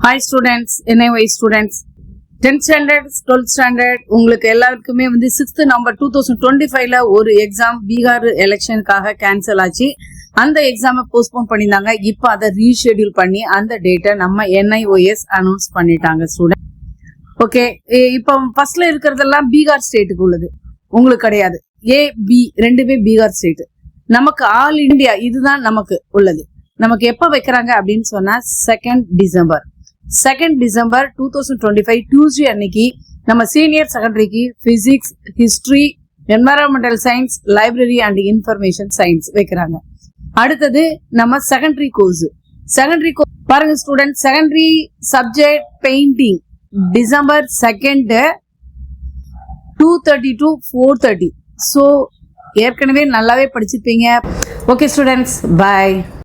Hi students, NIY students, 10th standard, 12th standard உங்களுக்கு எல்லாருக்குமே வந்து 6th November 2025ல ஒரு எக்ஸாம் பீகார் எலெக்ஷனுக்காக கேன்சல் ஆச்சு. அந்த எக்ஸாமை போஸ்ட்போன் பண்ணியிருந்தாங்க. இப்போ அதை ரீஷெடியூல் பண்ணி அந்த டேட்டை நம்ம NIOS அனௌன்ஸ் பண்ணிட்டாங்க ஸ்டூடெண்ட். ஓகே, இப்போ ஃபர்ஸ்ட்ல இருக்கிறதெல்லாம் பீகார் ஸ்டேட்டுக்கு உள்ளது, உங்களுக்கு கிடையாது. A-B ரெண்டுமே பீகார் ஸ்டேட். நமக்கு ஆல் இந்தியா இதுதான் நமக்கு உள்ளது. நமக்கு எப்ப வைக்கிறாங்க அப்படின்னு சொன்னா 2nd December 2025 டியூஸ்டே அன்னைக்கு நம்ம சீனியர் செகண்டரிக்கு physics, history, environmental science, library and information science வைக்கிறாங்க. அடுத்தது நம்ம செகண்டரி கோர்ஸ் பாருங்க student, secondary subject painting December 2nd 2:30 to 4:30. So ஏற்கனவே நல்லாவே படிச்சிருப்பீங்க. ஓகே ஸ்டூடெண்ட்ஸ், பாய்.